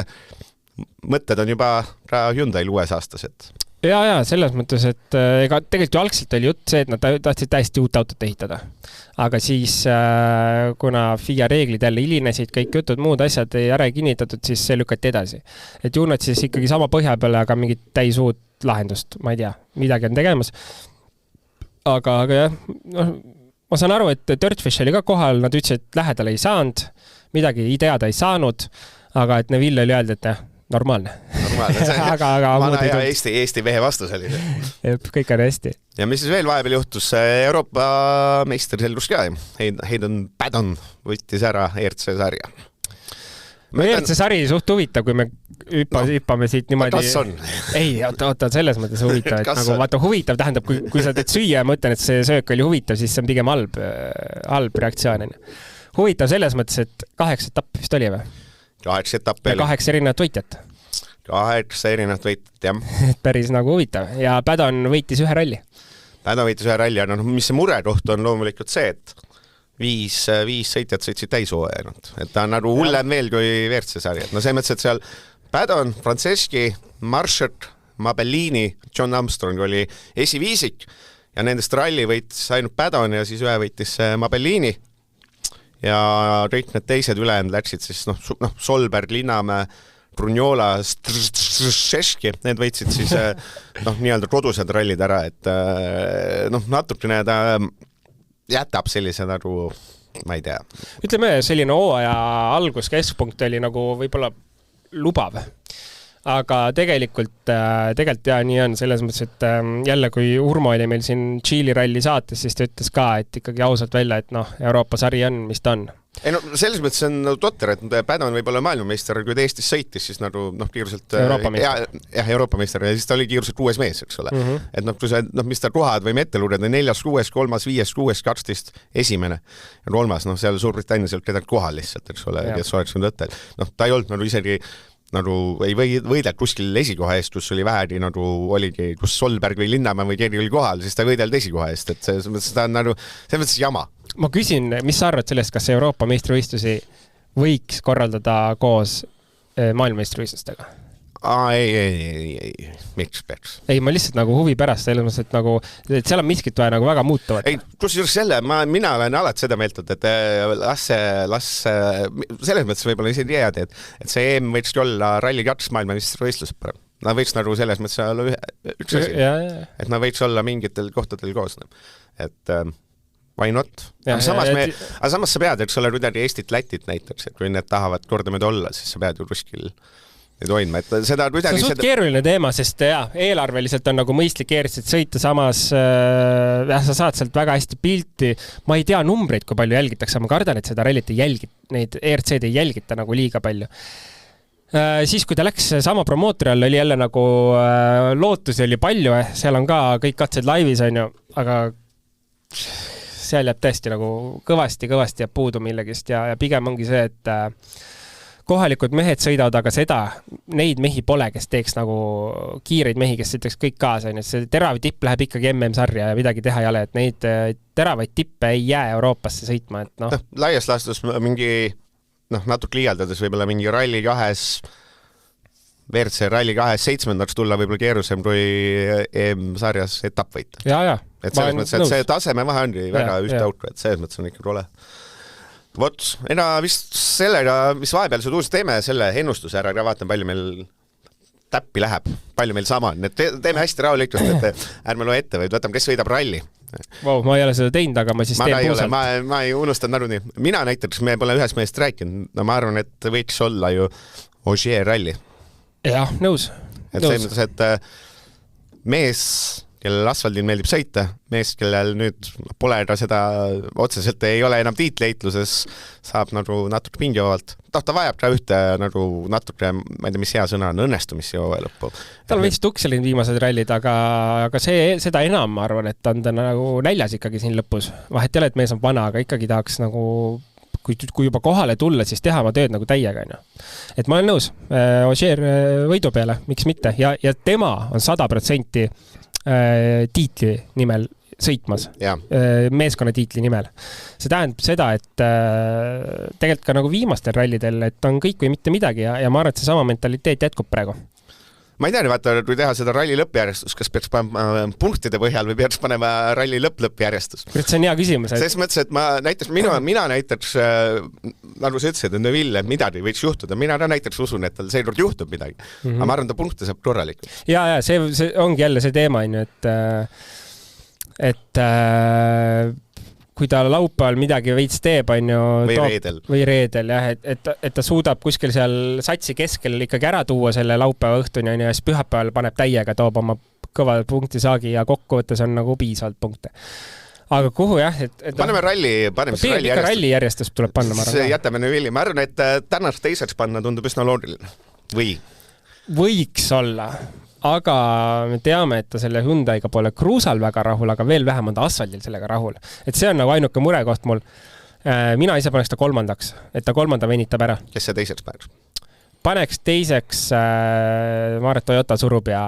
mõtted on juba ka Hyundai'l uues aastas, et ja selles mõttes, et ega tegelikult ju algselt oli jutt see, et nad tahtsid täiesti uut autot ehitada. Aga siis, kuna FIA reeglid jälle hilinesid, kõik jutud, muud asjad ei ära kinnitatud, siis see lükati edasi. Et ju nad siis ikkagi sama põhja peale, aga mingit täis uut lahendust, ma ei tea, midagi on tegemas. Aga jah, ma saan aru, et Dirtfish oli ka kohal, nad ütlesid, et lähedal ei saanud, midagi ideada ei saanud, aga et Neville oli öeldi, et normaalne. aga vana hea Eesti mehe vastus oli see. Kõik on hästi. Ja mis siis veel vahepeal juhtus, Euroopa meister selgus ka, Hayden Paddon võttis ära ERC sarja. ERC sari suht huvitav, kui me hüppame siit niimoodi. Kas on? Ei, oota, selles mõttes huvitav, et nagu vaata huvitav tähendab, kui sa teed süüa ja ma ütlen, et see söök oli huvitav, siis see on pigem halb reaktsioon. Huvitav selles mõttes, et 8 etappi vist oli või? 8 etappi. Ja 8 erinevat võitjat. 8 erinevat võitjat, jah. Päris nagu huvitav. Ja Paddon võitis ühe ralli. Paddon võitis ühe ralli, aga mis see murekoht on loomulikult see, et 5 sõitjat sõitsid täishooaja. Et ta on nagu hullem veel kui WRC sari. No see mõttes, et seal Paddon, Franceschi, Marchert, Mabellini, John Armstrong oli esiviisik ja nendest ralli võitis ainult Paddon ja siis ühe võitis Mabellini. Ja kõik need teised ülejäänud läksid siis Solberg, Linnamäe, Brunjola, Strzeski, need võitsid siis nii-öelda kodused rallid ära, et natukene ta jätab sellise nagu, ma ei tea. Ütleme, selline hooaja algus keskpunkt oli nagu võib-olla lubav. Aga tegelikult jah, nii on selles mõttes, et jälle kui Urmo oli meil siin Tšiili ralli saates, siis ta ütles ka, et ikkagi ausalt välja, et Euroopa sari on, mis ta on. Ei selles mõttes on totter, et Paddon võib olla maailmameister, kui ta Eestis sõitis, siis nagu kiirselt Euroopa meister. Jah, Euroopa meister, ja siis ta oli kiirselt 6 mees, eks ole. Et kui sa, mis ta kohad võime ette luureda, 4., 6., 3., 5., 6., 12, esimene ja 3., seal Suurbritannias ei olnud kedagi kohal lihtsalt, eks ole, kes oleks nüüd õttel. Ta ei olnud nagu isegi nagu ei võidelt kuskil esikoha eest, kus oli vähegi nagu oligi, kus Solberg või Linnamäe või keegi oli kohal, siis ta võidelt esikoha eest, et see on nagu, see mõttes jama. Ma küsin, mis sa arvad sellest, kas Euroopa meistrivõistlusi võiks korraldada koos maailmameistrivõistlustega? Ei, miks peaks? Ei, ma lihtsalt nagu huvi pärast, selles mõttes, et seal on miskit vaja nagu väga muutuvat. Ei, kusjuures selle, mina olen alati seda meelt, et las selles mõttes võib-olla isegi teada, et see EM võiks olla ralli 2 maailmameistrivõistlused parem. Nad võiks nagu selles mõttes olla üks asi, et nad võiks olla mingitel kohtadel koos. Et why not? Aga samas sa pead, eks ole, kuidagi Eestit, Lätit näiteks, et kui need tahavad kordamööda olla, siis sa pead ju kuskil ei toinma, et seda kuidagi... See on suht keeruline teema, sest eelarveliselt on nagu mõistlik ERC-t sõita, samas sa saad sealt väga hästi pilti. Ma ei tea numbreid, kui palju jälgitakse, ma kardan, et seda rallit ei jälgita, neid ERC-d ei jälgita nagu liiga palju. Siis, kui ta läks sama promootori all, oli jälle nagu lootusi oli palju, seal on ka kõik katsed laivis, on ju, aga seal jääb tõesti nagu kõvasti jääb puudu millegist ja pigem ongi see, et kohalikud mehed sõidavad, aga neid mehi pole, kes teeks nagu kiireid mehi, kes sõidaks kõik kaasa. See terav tipp läheb ikkagi MM-sarja ja midagi teha ei ole, et neid teravaid tippe ei jää Euroopasse sõitma. Laias laastus mingi natuke liialdades võib-olla mingi Rally 2-s, WRC Rally 2-s 7. tulla võib-olla keerusem kui EM-sarjas etapp võita. Et selles mõttes, et see taseme vahe on väga ühtautku, et selles mõttes on ikka kole. Vot, vist sellega, mis vahepeal see tuus teeme, selle ennustuse ära, vaatan palju meil täppi läheb, palju meil sama on. Teeme hästi rahulikult, et ärme loe ette, vaid võtame, kes võidab ralli. Wow, ma ei ole seda teinud, aga ma siis teen puusalt. Ma ei unustanud naruni. Mina näiteks, me pole ühest meest rääkinud. No ma arvan, et võiks olla ju Ogier ralli. Jah, nõus. Et selles mõttes, et mees, kellel asfaldil meeldib sõita, mees, kellel nüüd pole seda otseselt ei ole enam tiitleitluses, saab nagu natuke pingivavalt. Ta vajab ka ühte nagu natuke, ma ei tea, mis hea sõna on, õnnestumisjooe lõppu. Tal on veits tukselin viimased rallid, aga seda enam ma arvan, et on ta nagu näljas ikkagi siin lõpus. Vahet ei ole, et mees on vana, aga ikkagi tahaks nagu, kui juba kohale tulla, siis teha oma tööd nagu täiega. Et ma olen nõus, Ogier võidu peale, miks mitte. Ja tema on 100% tiitli nimel sõitmas, meeskonna tiitli nimel. See tähendab seda, et tegelikult ka nagu viimastel rallidel, et on kõik või mitte midagi ja ma arvan, et see sama mentaliteet jätkub praegu. Ma ei tea, vaata, kui teha seda ralli lõppjärjestus, kas peaks panema punktide põhjal või peaks panema ralli lõppjärjestus? See on hea küsimus. Selles mõttes, et mina näiteks, nagu sa ütlesid, et Neville midagi võiks juhtuda. Mina näiteks usun, et tal seekord juhtub midagi. Aga ma arvan, ta punkte saab korralikult. Ja see ongi jälle see teema, et kui ta laupäeval midagi veits teeb, või reedel, jah, et ta suudab kuskil seal satsi keskel ikkagi ära tuua selle laupäeva õhtuni, ja siis pühapäeval paneb täiega, toob oma kõva punktisaagi ja kokkuvõttes on nagu piisavalt punkte. Aga kuhu jah, paneme ralli järjestus tuleb panna, ma arvan. Jätame Neville'i. Ma arvan, et tänast teiseks panna tundub üsna loogiline. Võiks olla. Aga me teame, et ta selle Hyundai'ga pole Cruisal väga rahul, aga veel vähem on ta asfaldil sellega rahul. Et see on nagu ainuke murekoht mul. Mina ise paneks ta kolmandaks, et ta kolmanda venitab ära. Kes see teiseks paneks? Paneks teiseks Maret Toyota surub ja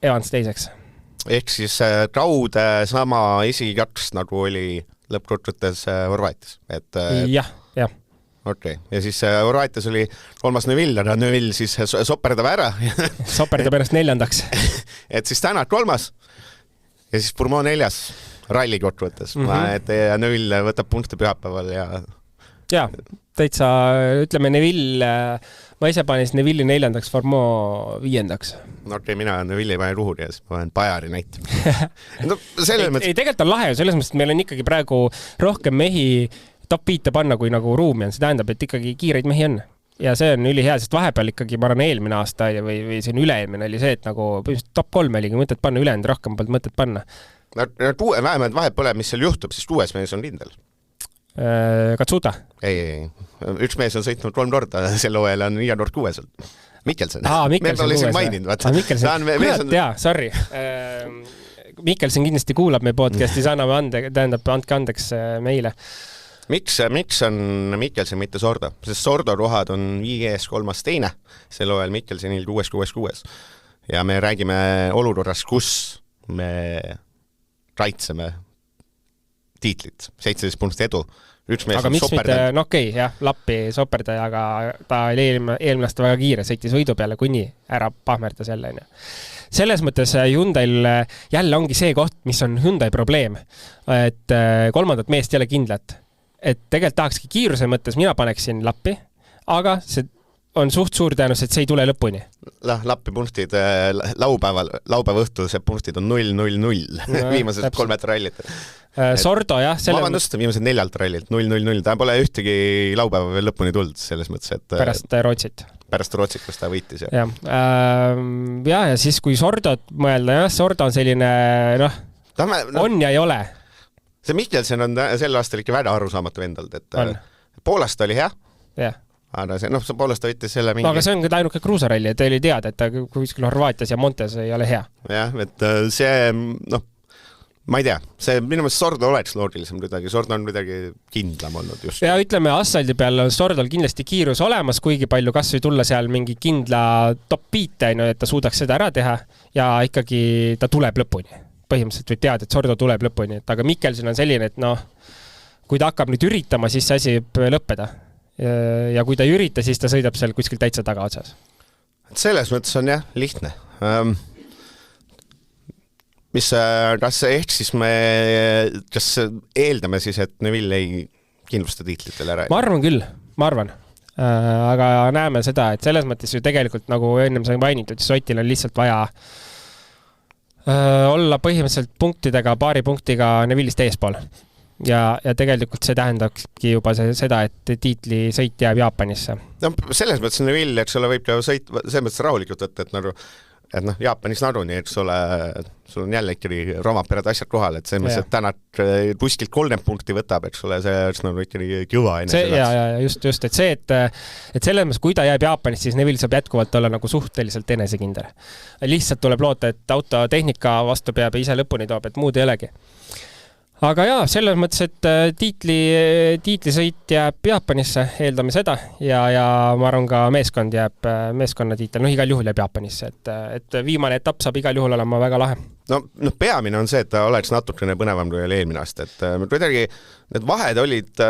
Evans teiseks. Ehk siis Traud sama esikaks, nagu oli lõppkokkuvõttes Horvaatias. Jah. Okei. Ja siis Horvaatias oli kolmas Neville, aga Neville siis soperdab ära. Soperdab ennast neljandaks. Et siis täna kolmas ja siis Purmo 4. ralli kokkuvõttes. Et Neville võtab punkte pühapäeval ja täitsa, ütleme Neville, ma ise panis Neville'i 4. Purmo 5. Okei, mina Neville ei pane ruhuri ja siis ma panen Bajari näite. Tegelikult on lahe, selles mõttes, et meil on ikkagi praegu rohkem mehi top 5 panna, kui nagu ruumi on. See tähendab, et ikkagi kiireid mehi on. Ja see on ülihea, sest vahepeal ikkagi, ma arvan, eelmine aasta või see üle-eelmine oli see, et nagu top 3 oligi mõtet panna, ülejäänud rohkem polnud mõtet panna. Vähemalt vahet pole, mis seal juhtub, siis 6. mees on kindel. Katsuta? Ei. Üks mees on sõitnud 3 korda, sel hooajal on iga kord 6. Mikkelsen. Mikkelsen 6. Mikkelsen, jaa, sorry. Mikkelsen kindlasti kuulab meie podcasti, anname andke andeks meile. Miks on Mikkelsen mitte Sordo? Sest Sordo rohad on 5. 3. 2. Sel hooajal Mikkelsenil 6. Ja me räägime olukorras, kus me kaitseme tiitlit. 17 punkt edu. Üks mees aga miks mitte, lappi soperdaja, aga ta oli eelmine aasta väga kiire, sõitis võidu peale, kuni ära pahmerdas jälle. Selles mõttes Hyundai'l jälle ongi see koht, mis on Hyundai probleem. Et kolmandat meest jälle kindlat. Et tegelikult tahakski kiiruse mõttes, mina paneksin lappi, aga see on suht suur tõenäosus, et see ei tule lõpuni. Lappi punktid, laupäeva õhtul see punktid on 0-0-0 viimased 3 rallit. Sordo, jah. Vabandust, viimased 4 rallilt 0-0-0. Ta pole ühtegi laupäeva veel lõpuni tulnud selles mõttes, et pärast Rootsit. Pärast Rootsit, kus ta võitis. Ja siis kui Sordot mõelda, Sordo on selline, on ja ei ole. See Mikkelsen on sel aastal ikka väga arusaamatu endalt, et Poolast oli hea. Jah. Aga see Poolast võitis selle mingi... Aga see on ka ainuke kruusaralli, et ta oli teada, et ta kuskil Horvaatias ja Montes ei ole hea. Jah, et see, ma ei tea, see minu meelest Sordo oleks loogilisem kuidagi, Sordo on kuidagi kindlam olnud just. Ja ütleme, asfaldi peal on Sordol kindlasti kiirus olemas, kuigi palju kas või tulla seal mingi kindla top 5, et ta suudaks seda ära teha ja ikkagi ta tuleb lõpuni. Põhimõtteliselt võib teada, et Sordo tuleb lõpuni, aga Mikkelsen on selline, et kui ta hakkab nüüd üritama, siis see asi võib lõppeda. Ja kui ta ei ürita, siis ta sõidab seal kuskil täitsa taga otsas. Selles mõttes on jah, lihtne. Kas ehk siis kas eeldame siis, et Neville ei kindlusta tiitlitele ära? Ma arvan küll, aga näeme seda, et selles mõttes ju tegelikult nagu ennem sai mainitud, siis Otil on lihtsalt vaja olla põhimõtteliselt punktidega, paari punktiga Neville'ist eespool. Ja tegelikult see tähendabki juba seda, et tiitli sõit jääb Jaapanisse. No, selles mõttes Neville, eks ole, võib ka sõit, selles mõttes rahulikult võtta, et Jaapanis naruni, eks ole, sul on jälle ikkagi Rovaperad asjad kohal, et selles mõttes, et täna kuskilt 30 punkti võtab, eks ole, see on ikkagi kõva enne. Just, et see, et selles mõttes, kui ta jääb Jaapanist, siis Neville saab jätkuvalt olla nagu suhteliselt enesekindel. Lihtsalt tuleb loota, et autotehnika vastu peab ja ise lõpuni toob, et muud ei olegi. Aga jaa, selles mõttes, et tiitlisõit jääb Jaapanisse, eeldame seda, ja ma arvan ka meeskond jääb meeskonnatiitel, igal juhul jääb Jaapanisse, et viimane etapp saab igal juhul olema väga lahe. No peamine on see, et ta oleks natukene põnevam kui eelmine aasta, et kuidagi need vahed olid,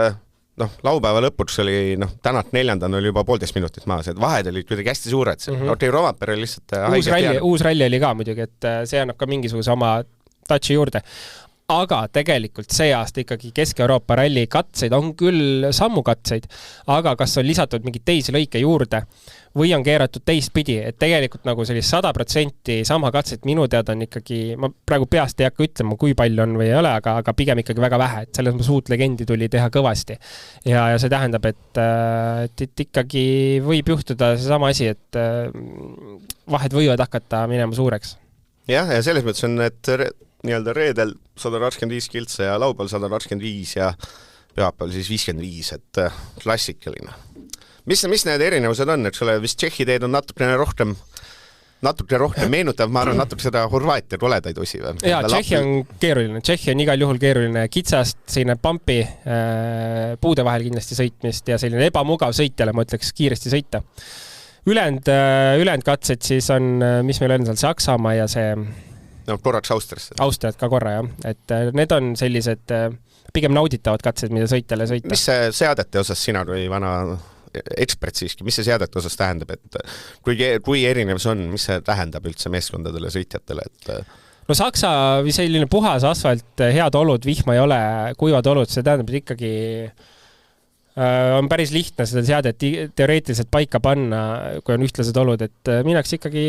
laupäeva lõpuks oli, tänat 4. oli juba 1,5 minutit maas, et vahed olid kuidagi hästi suured. Rovaper oli lihtsalt uus ralli oli ka muidugi, et see annab ka mingisuguse oma touchi juurde. Aga tegelikult see aasta ikkagi Kesk-Euroopa ralli katseid on küll sammukatseid, aga kas on lisatud mingi teisi lõike juurde või on keeratud teistpidi, et tegelikult nagu sellist 100% sama katseid minu teada on ikkagi, ma praegu peast ei hakka ütlema, kui palju on või ei ole, aga pigem ikkagi väga vähe, et selles mõttes uut legendi tuli teha kõvasti. Ja see tähendab, et ikkagi võib juhtuda see sama asi, et vahed võivad hakata minema suureks. Ja selles mõttes on, et nii-öelda reedel 125 kiltse ja laupäeval 125 ja pühapäeval siis 55, et klassikaline. Mis need erinevused on, eks ole, vist Tšehhi teed on natuke rohkem meenutav, ma arvan, natuke seda Horvaatia koledaid osi. Jaa, Tšehhi on keeruline. Tšehhi on igal juhul keeruline kitsast, selline pampi puude vahel kindlasti sõitmist ja selline ebamugav sõitjale, ma ütleks, kiiresti sõita. Ülend katsed siis on, mis meil on seal Saksamaa ja see korraks Austriasse. Austriat ka korra, jah. Et need on sellised pigem nauditavad katsed, mida sõitjale sõita. Mis see seadete osas sina kui vana ekspert siiski, mis see seadete osas tähendab, et kui erinevus on, mis see tähendab üldse meeskondadele, sõitjatele? No Saksa või selline puhas asfalt, head olud, vihma ei ole, kuivad olud, see tähendab, et ikkagi on päris lihtne seda seadet teoreetiliselt paika panna, kui on ühtlased olud, et minaks ikkagi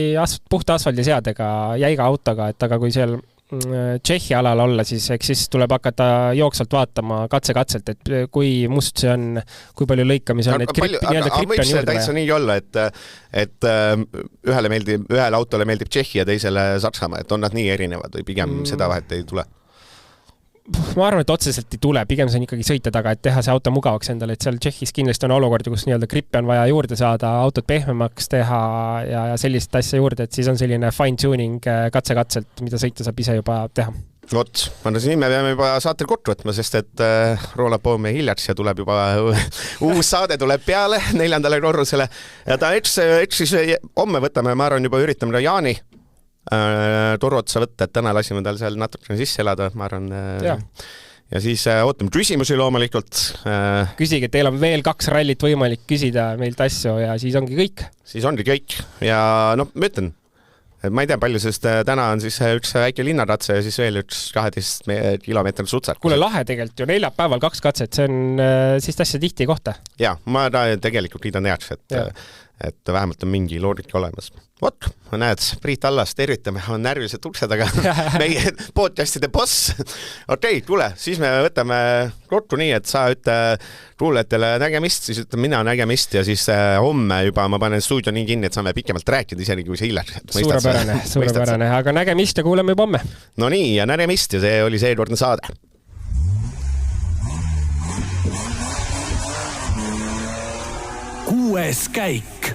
puhta asfaldi seadega, jäiga autoga, et aga kui seal Tšehhi alal olla, siis tuleb hakata jooksvalt vaatama katse-katselt, et kui must see on, kui palju lõikamisi on, et gripi on juurde vaja. Täitsa nii olla, et ühele autole meeldib Tšehhi ja teisele Saksamaa, et on nad nii erinevad või pigem seda vahet ei tule? Ma arvan, et otseselt ei tule, pigem see on ikkagi sõita taga, et teha see auto mugavaks endale, et seal Tšehhis kindlasti on olukordi, kus nii-öelda grippe on vaja juurde saada, autot pehmemaks teha ja sellist asja juurde, et siis on selline fine-tuning katse-katselt, mida sõita saab ise juba teha. Vot, siis me peame juba saatel kokku võtma, sest et Roland Poome hiljaks ja tuleb juba uus saade tuleb peale 4. korrusele ja ta eks siis homme võtame, ma arvan, juba üritame Jaani torotsa võtta, et täna lasime tal seal natukene sisse elada, ma arvan. Ja siis ootame küsimusi loomulikult. Küsige, teil on veel 2 rallit võimalik küsida meilt asju ja siis ongi kõik. Siis ongi kõik. Ja ma ütlen, ma ei tea palju, sest täna on siis üks väike linnaratse ja siis veel üks 12 kilomeetrit sutsak. Kuule, lahe tegelikult ju neljapäeval 2 katset, see on siis asja tihti kohta. Ja, ma tegelikult kiidan heaks, et vähemalt on mingi loogika olemas. Vot, näed, Priit Allas, tervitame, on närvilised ukse taga meie podcastide boss. Okei, kuule, siis me võtame kokku nii, et sa ütle kuulajatele nägemist, siis ütlen mina nägemist ja siis homme juba ma panen stuudio nii kinni, et saame pikemalt rääkida isegi kui see hiljem. Suurepärane, aga nägemist ja kuuleme juba homme. No nii, ja nägemist ja see oli seekordne saade. 6. käik.